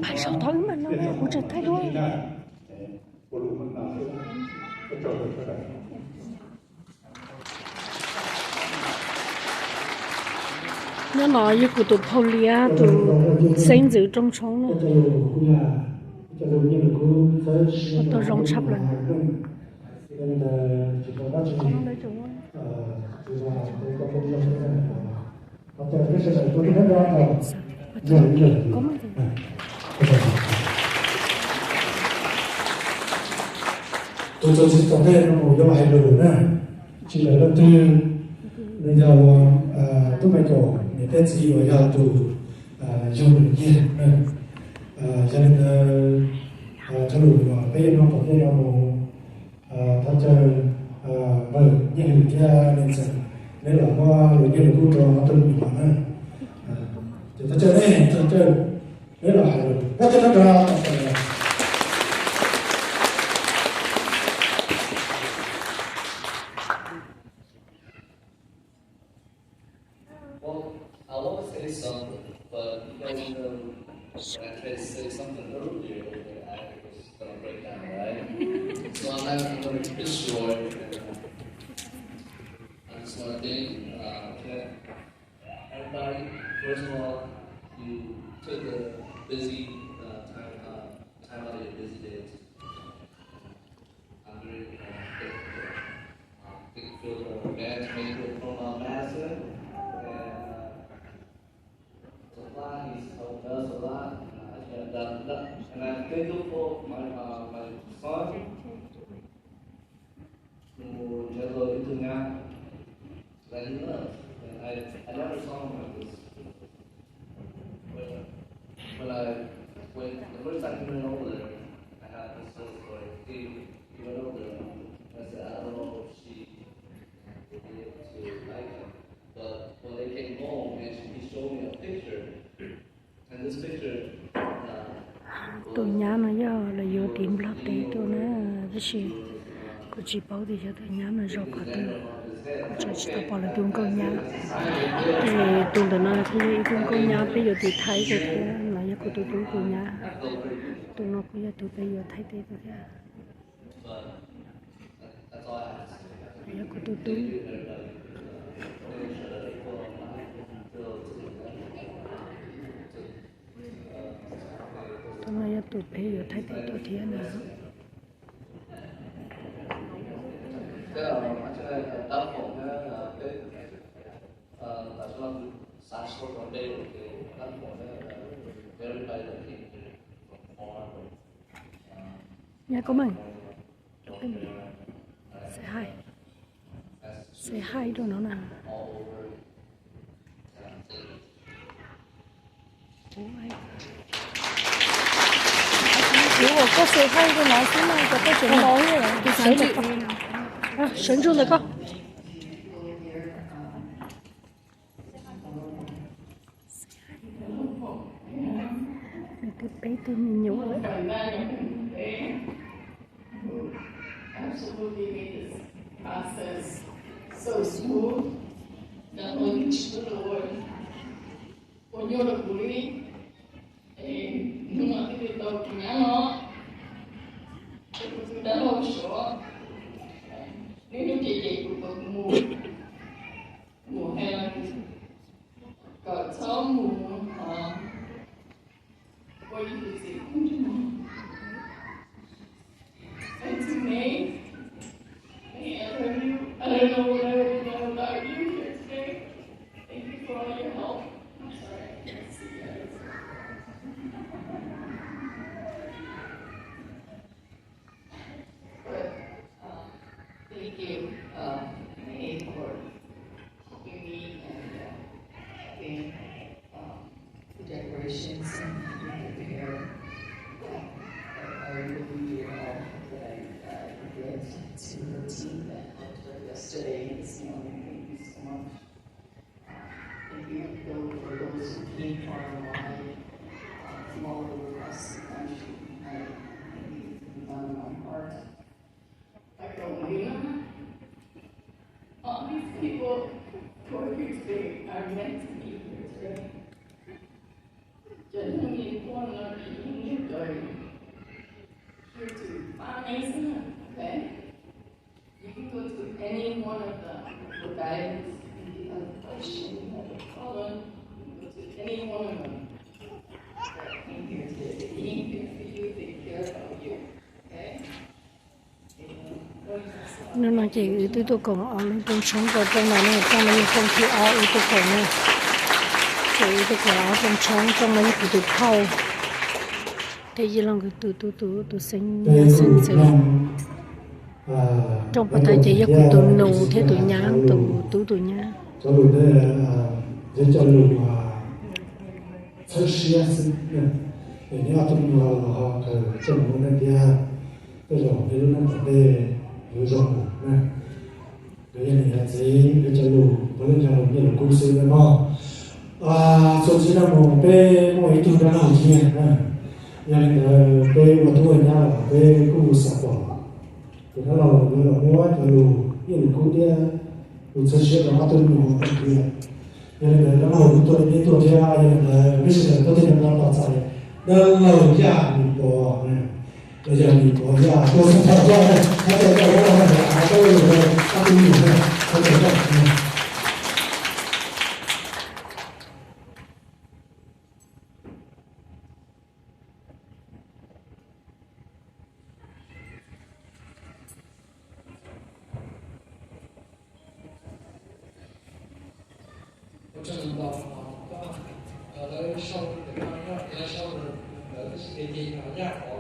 拍手头嘛，那个不是太多。nó nói với cụ tụ polia tụ sinh dự trong sống nữa tụ rong sắp lên con lấy chúng có mấy tôi chỉ có thể nó một cái bài đồ nữa chỉ là đầu tư bây giờ tôi phải có những cái gì mà giờ tôi dùng được gì cho nên cho đủ mà bây giờ nó có thể nó tham gia vâng những cái nên rằng nếu là qua rồi cái được cho tôi bị bạn nữa thì ta chơi này ta chơi nếu là các cái nó ra Well, I want to say something, but you guys know when I tried to say something earlier, I was going to break down, right? So I'm not going to destroy it. I just want to thank everybody. First of all, you took a busy time out of your busy days. I'm very thankful. I think for the matchmaker from Madison. He's helped us a lot, and I'm thankful for my son who just got into now that he loves. And I never saw him like this. When the first time he went over there, I had this whole story. He went over there, and I said, I don't know if she would be able to like him. But when they came home, and he showed me a picture. And this picture, tụi nhà nó giờ là vô tìm lót để tụi nó cái gì có chỉ bảo thì cho tụi nhà nó rau cả tụi cho chỉ tao bảo là tụi con nhà thì tụi nó thì tụi con nhà bây giờ thì thấy rồi thế là giờ của tụi nhà tụi nó bây giờ tụi bây giờ thấy thế rồi thế giờ của tụi tôi nói tụi bây giờ thấy thế tụi thế nào nhà của mình say hi đâu nó nè如果có say hi thì nói thế nào có cái chuyện nói rồi thì sáng được không sáng chung được không cái bé tôi nhiều rồi absolutely made this process so smooth. Not only to the Lord, when you're the bully, and you want to get the piano, it was in the whole show. Then you get more hands, got some more, what you could say, and to me, I don't know what I would know about you here today. Thank you for all your help. I'm sorry I can't see you guys. But thank you, May, for helping me and having the decorations and prepare. I really do all that I did to the team that helped her yesterday and this morning. Thank you so much. Thank you for those who came far and wide from all over across the country. I think it's done in my heart. I don't know. All these people who are here today are meant to be here today. amazing, okay? You can go to any one of the guidance. If you have a question, you have a problem, you can go to any one of them. That came here today. They came here for you, they care about you, okay? nên là chị tôi còn ở lên trong sống vào trong này này trong này không khí ở tôi còn này chị tôi còn ở trong sống trong này thì tôi thâu thế gì lần tôi sinh trong bữa tay chị của tôi nụ thế tôi nhang tôi nhang cho luôn đấy dân cho luôn thật sự để nhớ trong họ trong một năm kia tôi rồi cái lúc năm tới rồi rồi nè cái này là gì để cho luôn với cho luôn như là公司đấy mà số chỉ là một cái một ít thứ đó là gì nè nhưng cái một tuổi nha là cái cũng sắp bỏ thì nó là mua cho luôn như là cũng đi rồi sẽ sẽ là tôi luôn cái kia nhưng mà nó là tôi đi tôi ra nhưng mà bây giờ tôi thì nó bảo sao đơn lâu ra mình bỏ nè bây giờ mình bỏ ra tôi sẽ thật ra này nó sẽ có là tôi rồi tôi nhìn này tôi sẽ thật trong lòng họ có ở đây sau để nó ra sau rồi ở cái sự gì nó ra họ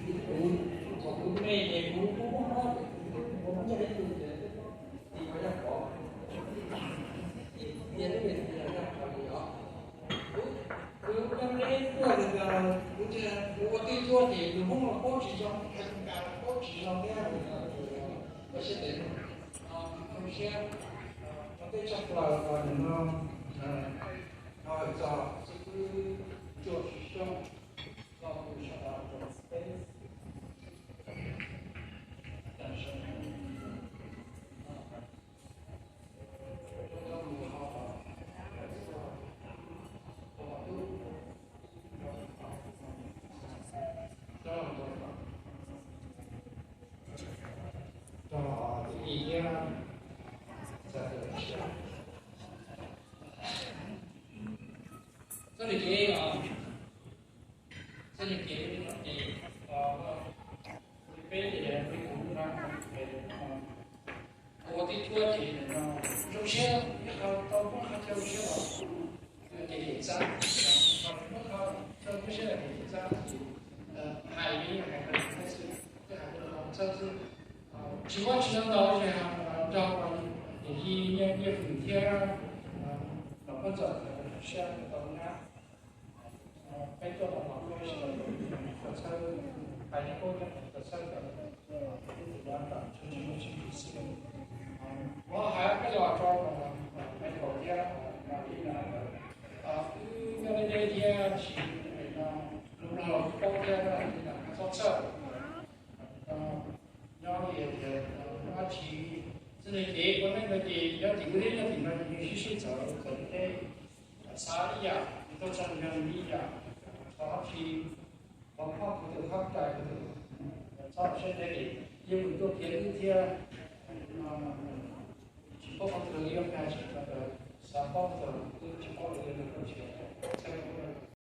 thì cũng còn cũng mê thì cũng cũng cho đến thì nó ra họ nhận được thì nó ra họ nhỏ cứ trong đấy qua được cũng chưa cũng có tin thua thì cũng không là cố chỉ trong cái cả cố chỉ trong cái nó sẽ đến không sẽ cái chắc là nó cho sự cho sống cho sự sống trong space Thế thì cái về thì mình cũng đang về có tí thua thì trong xe tao cũng không theo xe là để ra còn nó không theo cái xe là để ra hai cái sự cái hai cái lòng chân sự chỉ có chỉ đó thì trong để đi nhân cái phần kia nó có giờ xe tao nhá cái chỗ mà họ nói là thật sự phải có những thật sự là cái điều đó cho chúng mình chỉ sử nó hay cái đó cho cái đầu tiên là đi là cứ cái đây thì chỉ là lúc nào có cái là thật sự nó thì nó chỉ cho nên cái con này thì nó chỉ cái đấy thì nó chỉ suy trở cái xã đi à tôi chẳng nhận đi à đó thì có học cái từ học tại cái từ sau sẽ để nhưng mà tôi kiến như thế chỉ có một từ yêu này chỉ là xã có từ chỉ có một từ được